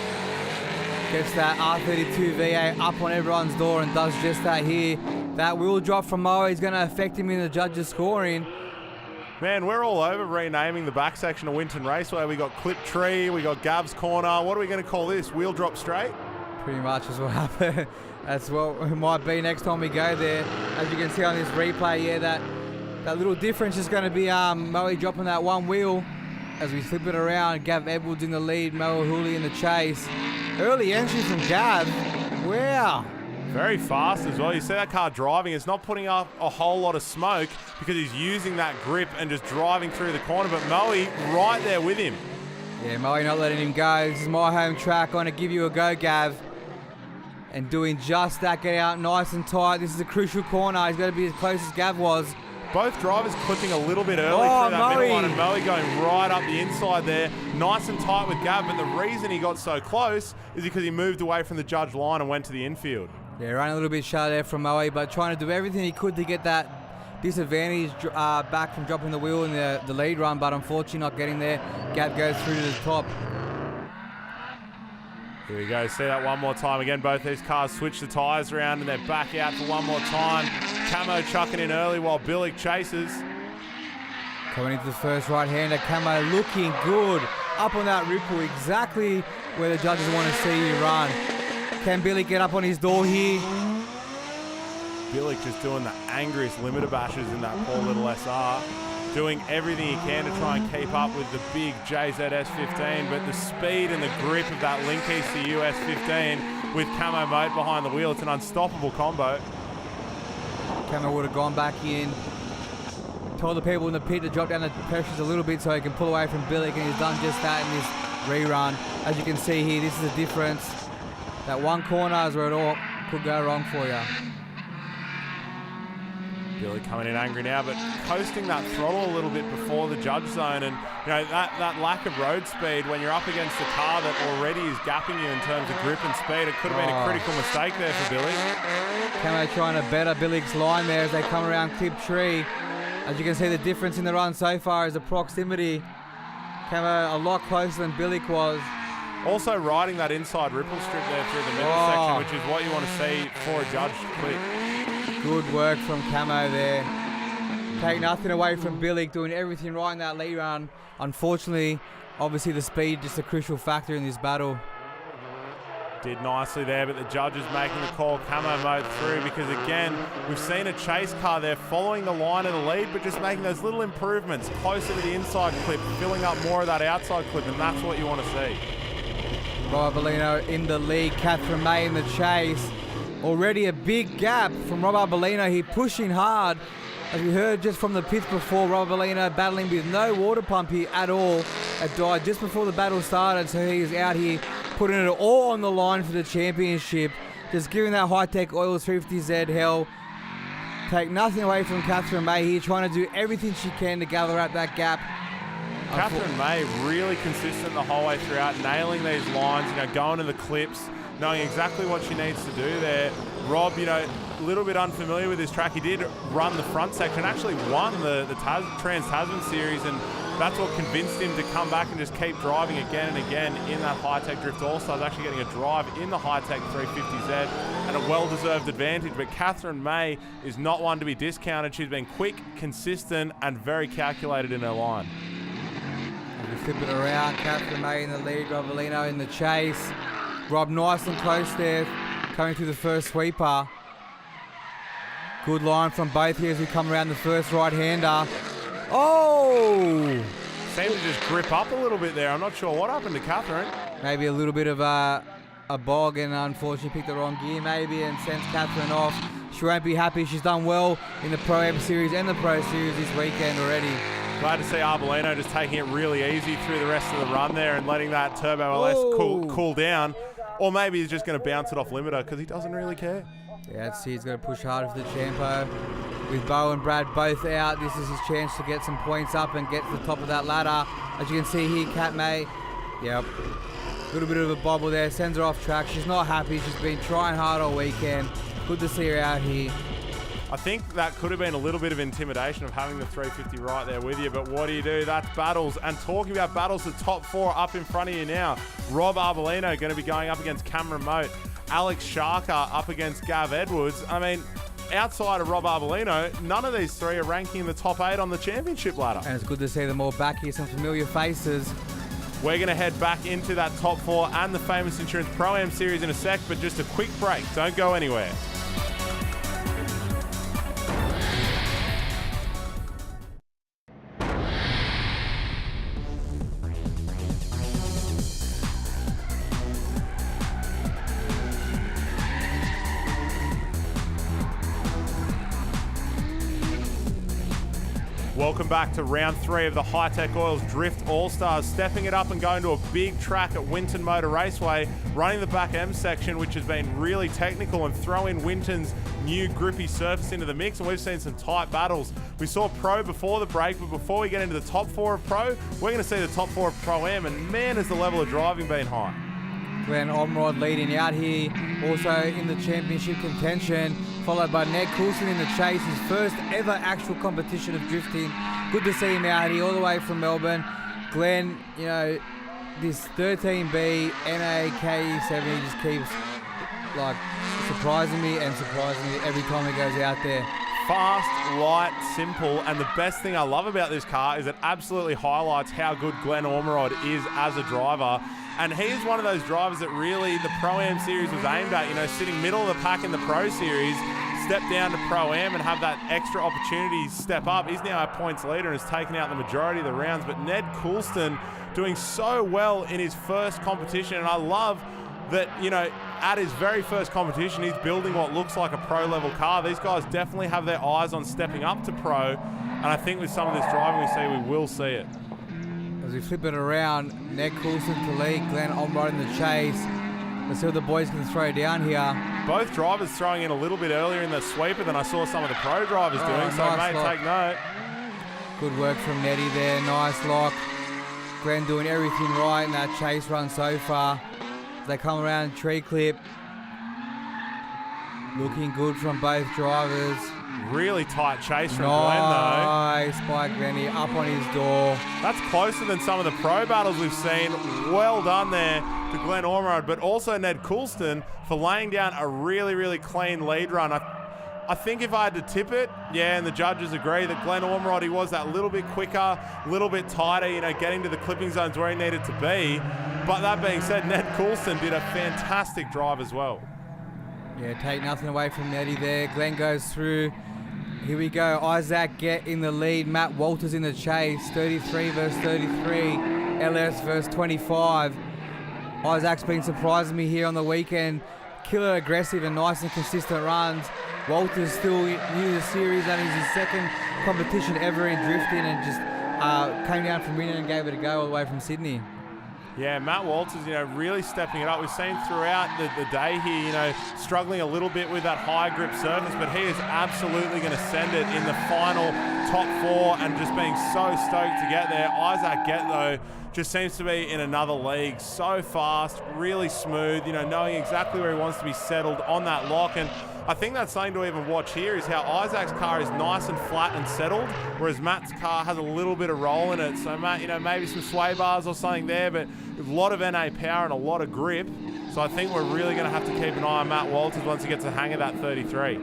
Gets that R32 V8 up on everyone's door and does just that here. That wheel drop from Moe is going to affect him in the judges' scoring. Man, we're all over renaming the back section of Winton Raceway. We got Clip Tree, we got Gav's corner. What are we going to call this? Wheel drop straight? Pretty much is what happened. That's what it might be next time we go there. As you can see on this replay, yeah, that little difference is going to be Moe dropping that one wheel as we flip it around. Gav Edwards in the lead, Moe Hooley in the chase. Early entry from Gav. Wow. Very fast as well. You see that car driving. It's not putting up a whole lot of smoke because he's using that grip and just driving through the corner. But Moe right there with him. Yeah, Moe not letting him go. This is my home track. Going to give you a go, Gav. And doing just that, get out nice and tight. This is a crucial corner. He's got to be as close as Gav was. Both drivers clipping a little bit early through that middle one, and Moe going right up the inside there, nice and tight with Gav. But the reason he got so close is because he moved away from the judge line and went to the infield. Yeah, running a little bit shallow there from Moe, but trying to do everything he could to get that disadvantage back from dropping the wheel in the lead run, but unfortunately not getting there. Gav goes through to the top. Here we go, see that one more time again. Both these cars switch the tyres around and they're back out for one more time. Camo chucking in early while Billick chases. Coming into the first right-hander, Camo looking good. Up on that ripple, exactly where the judges want to see you run. Can Billick get up on his door here? Billick just doing the angriest limiter bashes in that poor little SR. Doing everything he can to try and keep up with the big JZS15, but the speed and the grip of that Link ECU S15 with Camo Moat behind the wheel, it's an unstoppable combo. Camo would have gone back in, told the people in the pit to drop down the pressures a little bit so he can pull away from Billick, and he's done just that in this rerun. As you can see here, this is the difference. That one corner is where it all could go wrong for you. Billy coming in angry now, but coasting that throttle a little bit before the judge zone, and you know that lack of road speed when you're up against a car that already is gapping you in terms of grip and speed, it could have been a critical mistake there for Billy. Camo trying to better Billick's line there as they come around Clip Tree. As you can see, the difference in the run so far is the proximity. Camo a lot closer than Billick was. Also riding that inside ripple strip there through the middle section, which is what you want to see for a judge clip. Good work from Camo there. Take nothing away from Billick, doing everything right in that lead run. Unfortunately, obviously the speed just a crucial factor in this battle. Did nicely there, but the judges making the call, Camo Moat through, because again, we've seen a chase car there following the line of the lead, but just making those little improvements closer to the inside clip, filling up more of that outside clip, and that's what you want to see. Rob Arbolino in the lead, Catherine May in the chase. Already a big gap from Rob Arbolino. He pushing hard. As we heard just from the pits before, Rob Arbolino battling with no water pump here at all. It died just before the battle started, so he's out here putting it all on the line for the championship. Just giving that Hi-Tec Oil 350Z hell. Take nothing away from Catherine May here, trying to do everything she can to gather up that gap. Catherine May really consistent the whole way throughout, nailing these lines, going to the clips, knowing exactly what she needs to do there. Rob, a little bit unfamiliar with this track. He did run the front section, actually won the Trans-Tasman Series, and that's what convinced him to come back and just keep driving again and again in that Hi-Tec Drift Allstars, actually getting a drive in the Hi-Tec 350Z and a well-deserved advantage. But Catherine May is not one to be discounted. She's been quick, consistent, and very calculated in her line. We flip it around, Catherine May in the lead, Rob Arbolino in the chase. Rob nice and close there, coming through the first sweeper. Good line from both here as we come around the first right-hander. Oh! Seemed to just grip up a little bit there. I'm not sure what happened to Catherine. Maybe a little bit of a bog, and unfortunately picked the wrong gear maybe and sends Catherine off. she won't be happy. She's done well in the Pro-Am Series and the Pro Series this weekend already. Glad to see Arbolino just taking it really easy through the rest of the run there and letting that Turbo LS cool down. Or maybe he's just going to bounce it off limiter because he doesn't really care. Yeah, let's see. He's going to push hard for the Champo. With Bo and Brad both out, this is his chance to get some points up and get to the top of that ladder. As you can see here, Kat May, yep, a little bit of a bobble there, sends her off track. She's not happy. She's been trying hard all weekend. Good to see her out here. I think that could have been a little bit of intimidation of having the 350 right there with you, but what do? That's battles. And talking about battles, the top 4 up in front of you now. Rob Arbolino going to be going up against Cameron Moat. Alex Sharker up against Gav Edwards. I mean, outside of Rob Arbolino, none of these 3 are ranking in the top 8 on the championship ladder. And it's good to see them all back here, some familiar faces. We're going to head back into that top 4 and the Famous Insurance Pro-Am Series in a sec, but just a quick break. Don't go anywhere. Welcome back to round 3 of the Hi-Tec Oils Drift All-Stars, stepping it up and going to a big track at Winton Motor Raceway, running the back M section, which has been really technical, and throw in Winton's new grippy surface into the mix, and we've seen some tight battles. We saw Pro before the break, but before we get into the top 4 of Pro, we're going to see the top 4 of Pro-Am, and man, has the level of driving been high. Glenn Omrod leading out here, also in the championship contention, followed by Ned Coulson in the chase, his first ever actual competition of drifting. Good to see him out here all the way from Melbourne. Glenn, you know, this 13B NA KE70 just keeps like surprising me every time he goes out there. Fast, light, simple, and the best thing I love about this car is it absolutely highlights how good Glenn Ormerod is as a driver. And he is one of those drivers that really the Pro-Am Series was aimed at, you know, sitting middle of the pack in the Pro Series, step down to Pro-Am and have that extra opportunity to step up. He's now a points leader and has taken out the majority of the rounds, but Ned Coulston doing so well in his first competition, and I love that, you know, at his very first competition, he's building what looks like a pro-level car. These guys definitely have their eyes on stepping up to pro, and I think with some of this driving we will see it. As we flip it around, Ned Coulson to lead, Glenn Omrod in the chase. Let's see what the boys can throw down here. Both drivers throwing in a little bit earlier in the sweeper than I saw some of the pro drivers doing, so nice mate, lock. take note. Good work from Neddy there, nice lock. Glenn doing everything right in that chase run so far. As they come around tree clip. Looking good from both drivers. Really tight chase from Glenn though. Nice by Glenny, up on his door. That's closer than some of the pro battles we've seen. Well done there to Glenn Ormerod, but also Ned Coulston for laying down a really, really clean lead run. I think if I had to tip it, yeah, and the judges agree that Glenn Ormerod, he was that little bit quicker, a little bit tighter, you know, getting to the clipping zones where he needed to be. But that being said, Ned Coulston did a fantastic drive as well. Yeah, take nothing away from Neddy there. Glenn goes through. Here we go. Isaac Get in the lead. Matt Walters in the chase. 33 versus 33. LS versus 25. Isaac's been surprising me here on the weekend. Killer aggressive and nice and consistent runs. Walters still new to the series, and he's his second competition ever in drifting, and just came down from Winton and gave it a go all the way from Sydney. Yeah, Matt Walters, you know, really stepping it up. We've seen throughout the day here, you know, struggling a little bit with that high grip surface, but he is absolutely going to send it in the final top 4 and just being so stoked to get there. Isaac Get, though, just seems to be in another league. So fast, really smooth, you know, knowing exactly where he wants to be settled on that lock. And I think that's something to even watch here is how Isaac's car is nice and flat and settled, whereas Matt's car has a little bit of roll in it. So Matt, you know, maybe some sway bars or something there, but a lot of NA power and a lot of grip. So I think we're really going to have to keep an eye on Matt Walters once he gets the hang of that 33.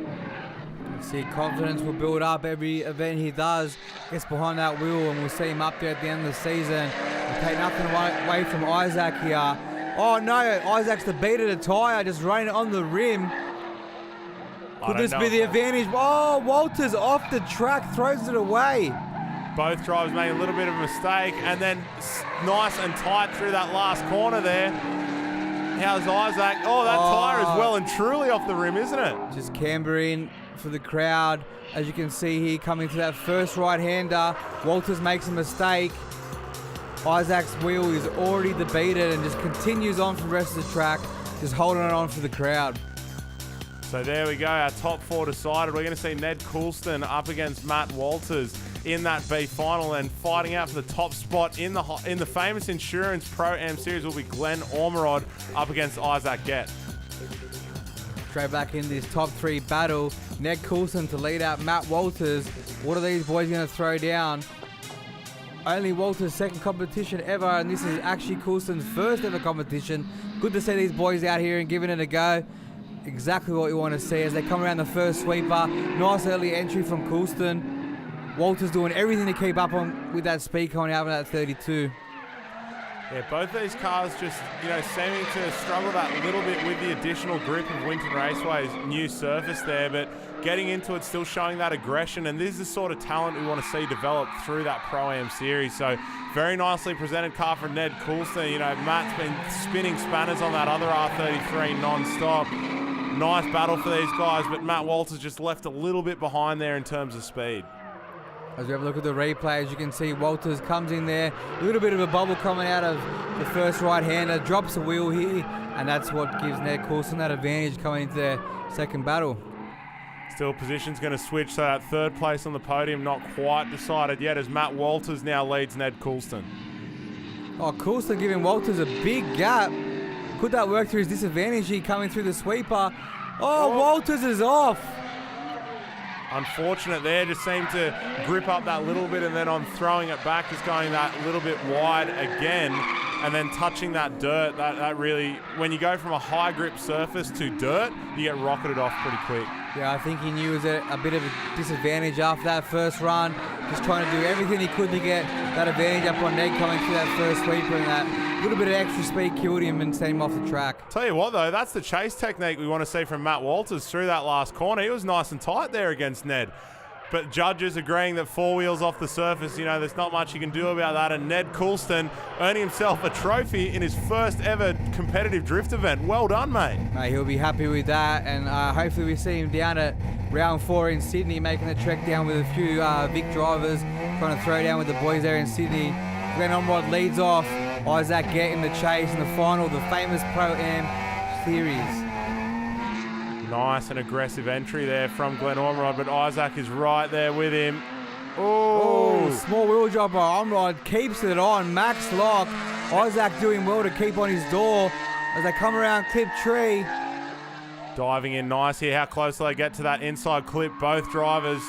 See, confidence will build up every event he does. Gets behind that wheel, and we'll see him up there at the end of the season. We'll take nothing away from Isaac here. Oh no, Isaac's the beat of the tyre, just running on the rim. Could this be the advantage? Oh, Walters off the track, throws it away. Both drivers made a little bit of a mistake, and then nice and tight through that last corner there. How's Isaac? Oh, that tyre is well and truly off the rim, isn't it? Just cambering for the crowd. As you can see here, coming to that first right-hander, Walters makes a mistake. Isaac's wheel is already defeated and just continues on for the rest of the track, just holding it on for the crowd. So there we go, our top 4 decided. We're going to see Ned Coulston up against Matt Walters in that B final, and fighting out for the top spot in the famous Insurance Pro-Am Series will be Glenn Ormerod up against Isaac Gett. Straight back in this top 3 battle, Ned Coulston to lead out Matt Walters. What are these boys going to throw down? Only Walters' second competition ever, and this is actually Coulston's first ever competition. Good to see these boys out here and giving it a go. Exactly what we want to see as they come around the first sweeper. Nice early entry from Coulston. Walters doing everything to keep up on with that speed coming out of that 32. Yeah, both these cars just, seeming to struggle that little bit with the additional grip of Winton Raceway's new surface there, but getting into it, still showing that aggression, and this is the sort of talent we want to see develop through that Pro-Am Series. So very nicely presented car from Ned Coulston. Matt's been spinning spanners on that other R33 non-stop. Nice battle for these guys, but Matt Walters just left a little bit behind there in terms of speed. As we have a look at the replay, as you can see, Walters comes in there, a little bit of a bubble coming out of the first right-hander, drops a wheel here, and that's what gives Ned Coulston that advantage coming into their second battle. Still, position's going to switch, so that third place on the podium not quite decided yet, as Matt Walters now leads Ned Coulston. Oh, Coulston giving Walters a big gap. Could that work to his disadvantage here coming through the sweeper? Oh, Walters is off. Unfortunate there, just seemed to grip up that little bit, and then on throwing it back, just going that little bit wide again, and then touching that dirt. That really, when you go from a high grip surface to dirt, you get rocketed off pretty quick. Yeah, I think he knew it was a bit of a disadvantage after that first run. Just trying to do everything he could to get that advantage up on Ned coming through that first sweeper, and that little bit of extra speed killed him and sent him off the track. Tell you what though, that's the chase technique we want to see from Matt Walters through that last corner. He was nice and tight there against Ned. But judges agreeing that 4 wheels off the surface, there's not much you can do about that. And Ned Coulston earning himself a trophy in his first ever competitive drift event. Well done, mate. He'll be happy with that, and hopefully we see him down at round 4 in Sydney, making the trek down with a few Vic drivers, trying to throw down with the boys there in Sydney. Glenn Ormerod leads off. Isaac Gett in the chase in the final, the famous Pro-Am Series. Nice and aggressive entry there from Glenn Ormerod, but Isaac is right there with him. Oh, small wheel drop by Ormerod, keeps it on, max lock. Isaac doing well to keep on his door as they come around clip tree. Diving in nice here. How close do they get to that inside clip? Both drivers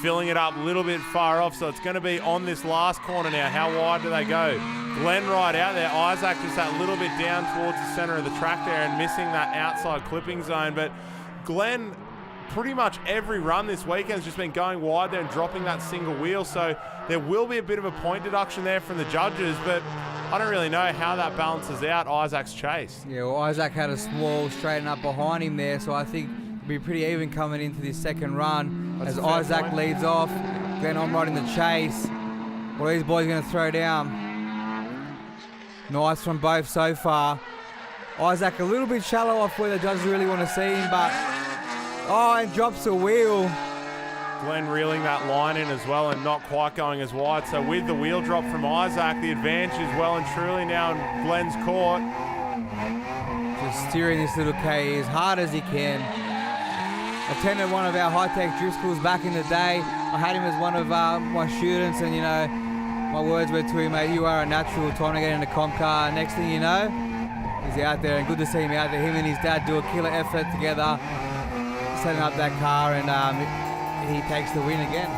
filling it up a little bit far off, so it's going to be on this last corner now. How wide do they go? Glenn right out there. Isaac just that little bit down towards the center of the track there and missing that outside clipping zone, but Glenn, pretty much every run this weekend has just been going wide there and dropping that single wheel, so there will be a bit of a point deduction there from the judges, but I don't really know how that balances out Isaac's chase. Yeah, well, Isaac had a small straighten up behind him there, so I think it'll be pretty even coming into this second run. As Isaac leads off, Glenn Ormerod in the chase. What are these boys going to throw down? Nice from both so far. Isaac a little bit shallow off where the judges really want to see him, but and drops a wheel. Glenn reeling that line in as well and not quite going as wide. So with the wheel drop from Isaac, the advantage is well and truly now in Glenn's court. Just steering this little K as hard as he can. Attended one of our Hi-Tec Drift schools back in the day. I had him as one of my students, and my words were to him, mate, you are a natural, trying to get in a comp car. Next thing you know, he's out there, and good to see him out there. Him and his dad do a killer effort together, setting up that car, and he takes the win again.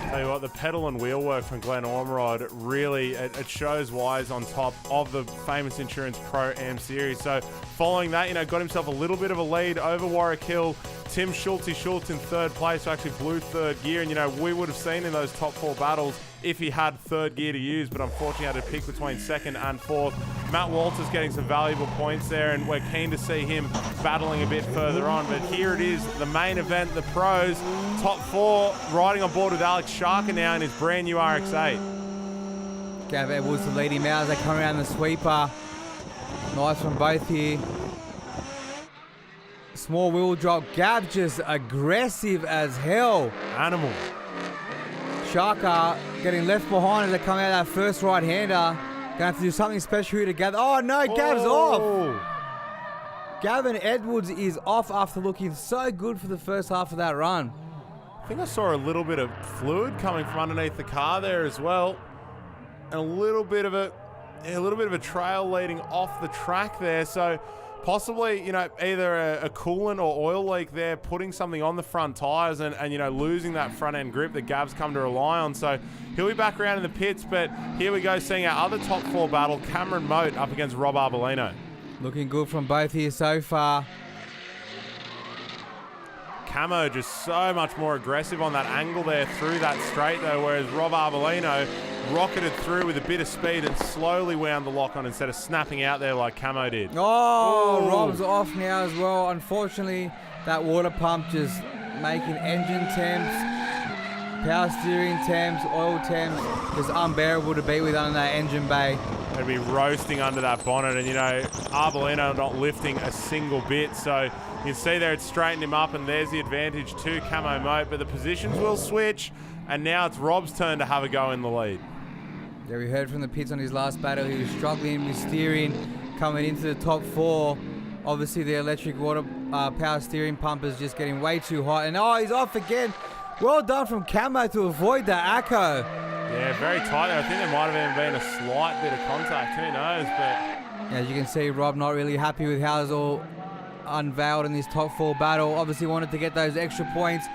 Tell you what, the pedal and wheel work from Glenn Ormerod really, it shows why he's on top of the famous Insurance Pro-Am Series. So following that, got himself a little bit of a lead over Warwick Hill. Tim Schultz in third place, who actually blew third gear, and we would have seen in those top 4 battles if he had third gear to use, but unfortunately had to pick between second and fourth. Matt Walters getting some valuable points there, and we're keen to see him battling a bit further on. But here it is, the main event, the pros, top 4, riding on board with Alex Sharker now in his brand new RX-8. Gav Edwards to lead him out as they come around the sweeper. Nice from both here. Small wheel drop. Gav just aggressive as hell. Animal. Shaka getting left behind as they come out of that first right-hander. Gonna have to do something special here to Gav. Oh no, Gav's off. Gavin Edwards is off after looking so good for the first half of that run. I think I saw a little bit of fluid coming from underneath the car there as well, and a little bit of a trail leading off the track there. So possibly, either a coolant or oil leak there, putting something on the front tyres and losing that front end grip that Gav's come to rely on. So he'll be back around in the pits, but here we go, seeing our other top 4 battle, Cameron Moat up against Rob Arbolino. Looking good from both here so far. Camo just so much more aggressive on that angle there through that straight though, whereas Rob Arbolino rocketed through with a bit of speed and slowly wound the lock on instead of snapping out there like Camo did. Oh, Rob's off now as well. Unfortunately, that water pump just making engine temps, power steering temps, oil temps, just unbearable to be with under that engine bay. They'd be roasting under that bonnet, and Arbolino not lifting a single bit, so you can see there it's straightened him up, and there's the advantage to Camo Moat, but the positions will switch, and now it's Rob's turn to have a go in the lead. Yeah, we heard from the pits on his last battle, he was struggling with steering coming into the top 4. Obviously the electric water power steering pump is just getting way too hot, and he's off again. Well done from Camo to avoid that Acco. Yeah, very tight there. I think there might have even been a slight bit of contact. Who knows? But as you can see, Rob not really happy with how it's all unveiled in this top 4 battle. Obviously wanted to get those extra points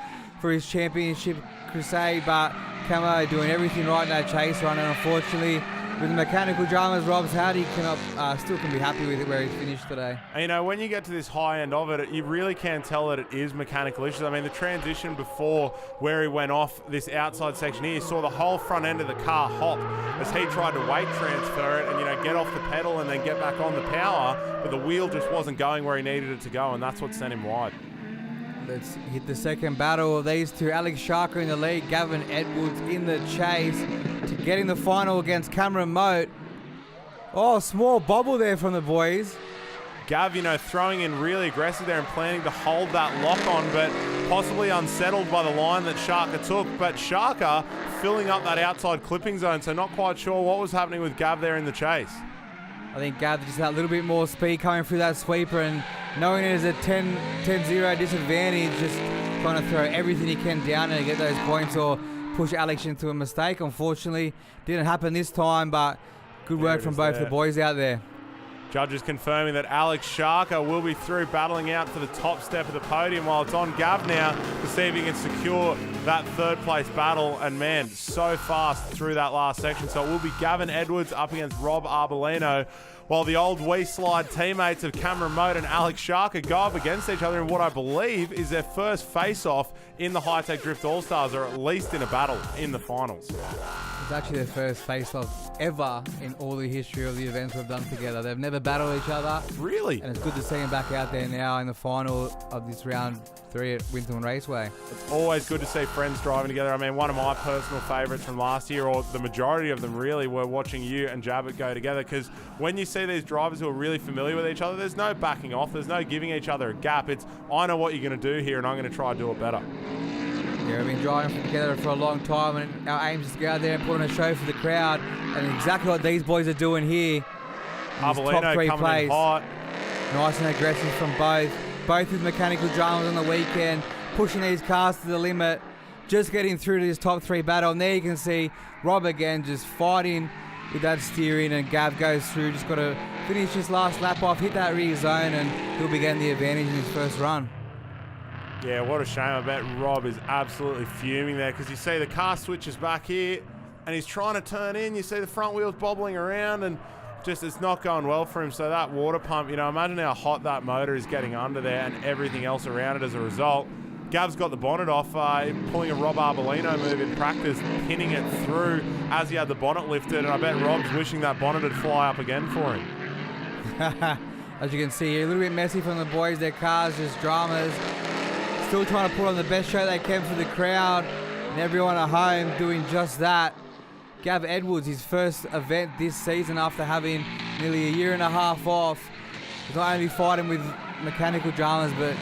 for his championship crusade, but Camo doing everything right in that chase run, and unfortunately with the mechanical dramas, Rob's had, he still can be happy with it where he's finished today. And when you get to this high end of it, you really can tell that it is mechanical issues. I mean, the transition before where he went off this outside section here, you saw the whole front end of the car hop as he tried to weight transfer it and, get off the pedal and then get back on the power, but the wheel just wasn't going where he needed it to go, and that's what sent him wide. Let's hit the second battle of these two. Alex Sharker in the lead, Gavin Edwards in the chase to get in the final against Cameron Moat. Oh, small bobble there from the boys. Gav, throwing in really aggressive there and planning to hold that lock on, but possibly unsettled by the line that Sharker took. But Sharker filling up that outside clipping zone, so not quite sure what was happening with Gav there in the chase. I think Gav just had a little bit more speed coming through that sweeper, and knowing it is a 10-0 disadvantage, just trying to throw everything he can down and get those points or push Alex into a mistake. Unfortunately, didn't happen this time, but good work from both the boys out there. Judges confirming that Alex Sharker will be through battling out for the top step of the podium, while it's on Gav now to see if he can secure that third place battle. And man, so fast through that last section. So it will be Gavin Edwards up against Rob Arbolino, while the old Wee Slide teammates of Cameron Moat and Alex Sharker go up against each other in what I believe is their first face-off in the Hi-Tec Drift All-Stars, or at least in a battle in the finals. It's actually their first face-off ever in all the history of the events we've done together. They've never battled each other. Really? And it's good to see them back out there now in the final of this round 3 at Winton Raceway. It's always good to see friends driving together. I mean, one of my personal favourites from last year, or the majority of them really, were watching you and Jabbit go together, because when you see these drivers who are really familiar with each other, there's no backing off, there's no giving each other a gap. It's, I know what you're going to do here and I'm going to try to do it better. Yeah, we've been driving together for a long time, and our aim is to go out there and put on a show for the crowd, and exactly what these boys are doing here. Arbolino coming in hot. Nice and aggressive from both with mechanical dramas on the weekend, pushing these cars to the limit, just getting through to this top 3 battle. And there you can see Rob again just fighting with that steering, and Gav goes through, just got to finish his last lap off, hit that rear zone, and he'll be getting the advantage in his first run. Yeah, what a shame. I bet Rob is absolutely fuming there, because you see the car switches back here and he's trying to turn in. You see the front wheels bobbling around, and just it's not going well for him. So that water pump, imagine how hot that motor is getting under there and everything else around it as a result. Gav's got the bonnet off, pulling a Rob Arbolino move in practice, pinning it through as he had the bonnet lifted, and I bet Rob's wishing that bonnet would fly up again for him. As you can see, a little bit messy from the boys, their cars, just dramas. Still trying to put on the best show they can for the crowd, and everyone at home doing just that. Gav Edwards, his first event this season after having nearly a year and a half off. He's not only fighting with mechanical dramas, but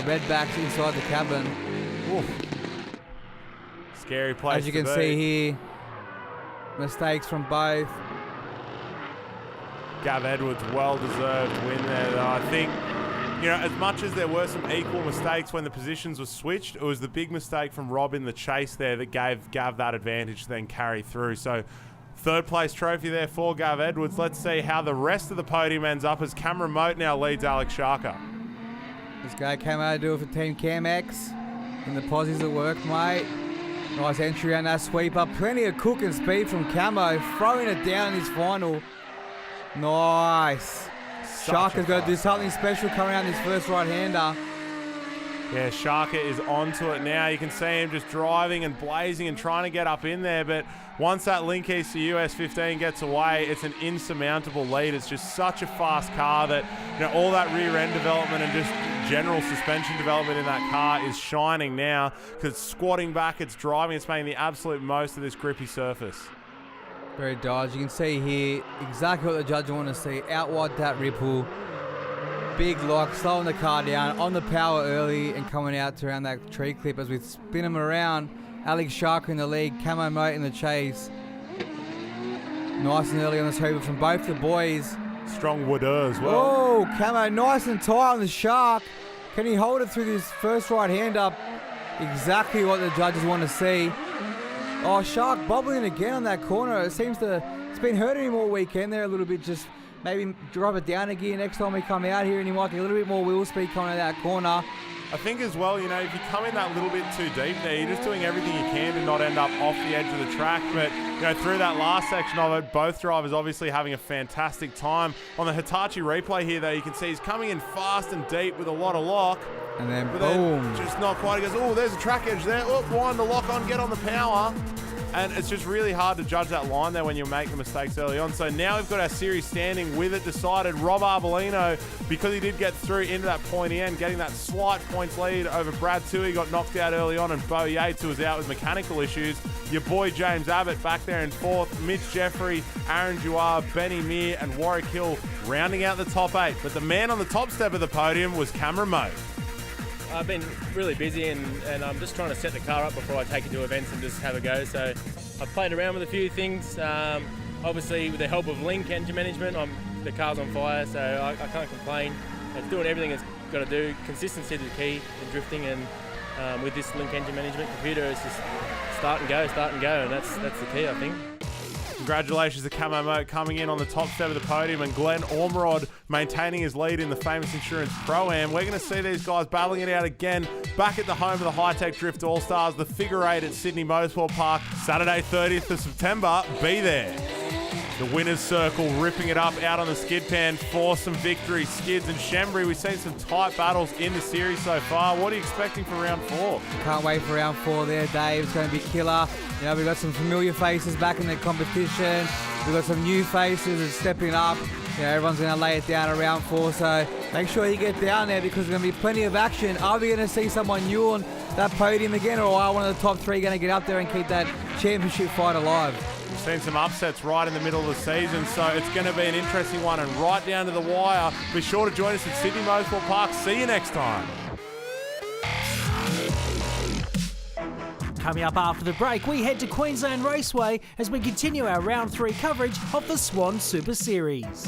redbacks inside the cabin. Oof. Scary place As you can to see be. here, mistakes from both. Gav Edwards, well-deserved win there, though. I think, as much as there were some equal mistakes when the positions were switched, it was the big mistake from Rob in the chase there that gave Gav that advantage to then carry through. So, third place trophy there for Gav Edwards. Let's see how the rest of the podium ends up as Cameron Moat now leads Alex Sharker. This guy came out to do it for Team Cam X. And the posies at work, mate. Nice entry around that sweeper. Plenty of cook and speed from Camo. Throwing it down in his final. Nice. Sharker's got to do something special coming out in his first right-hander. Yeah, Sharker is onto it now. You can see him just driving and blazing and trying to get up in there. But once that Link ECU S15 gets away, it's an insurmountable lead. It's just such a fast car that, all that rear end development and just general suspension development in that car is shining now because it's squatting back, it's driving, it's making the absolute most of this grippy surface. Very dodgy. You can see here exactly what the judge want to see. Out wide that ripple. Big lock, slowing the car down, on the power early and coming out to around that tree clip as we spin him around. Alex Sharker in the lead, Camo Moat in the chase. Nice and early on this hoover from both the boys. Strong wooder as well. Oh, Camo nice and tight on the Shark. Can he hold it through this first right hand up? Exactly what the judges want to see. Oh, Shark bobbling again on that corner. It's been hurting him all weekend there a little bit. Just maybe drop it down a gear next time we come out here and he might get a little bit more wheel speed coming out of that corner. I think as well, if you come in that little bit too deep there, you're just doing everything you can to not end up off the edge of the track. But, through that last section of it, both drivers obviously having a fantastic time. On the Hitachi replay here, though, you can see he's coming in fast and deep with a lot of lock. And then but boom. Then just not quite. He goes, oh, there's a track edge there. Oh, wind the lock on, get on the power. And it's just really hard to judge that line there when you make the mistakes early on. So now we've got our series standing with it decided. Rob Arbolino, because he did get through into that pointy end, getting that slight points lead over Brad Toohey, got knocked out early on, and Bo Yates, who was out with mechanical issues. Your boy James Abbott back there in fourth. Mitch Jeffrey, Aaron Jouar, Benny Meir, and Warwick Hill rounding out the top 8. But the man on the top step of the podium was Cameron Moat. I've been really busy and I'm just trying to set the car up before I take it to events and just have a go. So I've played around with a few things. Obviously, with the help of Link Engine Management, the car's on fire, so I can't complain. It's doing everything it's got to do. Consistency is the key in drifting, and with this Link Engine Management computer, it's just start and go, and that's the key, I think. Congratulations to Camo Moat coming in on the top step of the podium, and Glenn Ormerod maintaining his lead in the Famous Insurance Pro-Am. We're going to see these guys battling it out again back at the home of the Hi-Tec Drift Allstars, the Figure 8 at Sydney Motorsport Park, Saturday 30th of September. Be there. The winner's circle ripping it up out on the skid pan for some victory. Skids and Shembry, we've seen some tight battles in the series so far. What are you expecting for round 4? Can't wait for round 4 there, Dave. It's going to be killer. We've got some familiar faces back in the competition. We've got some new faces that's stepping up. Everyone's going to lay it down at round 4, so make sure you get down there because there's going to be plenty of action. Are we going to see someone new on that podium again, or are one of the top 3 going to get up there and keep that championship fight alive? We've seen some upsets right in the middle of the season, so it's going to be an interesting one and right down to the wire. Be sure to join us at Sydney Motorsport Park. See you next time. Coming up after the break, we head to Queensland Raceway as we continue our round 3 coverage of the Swan Super Series.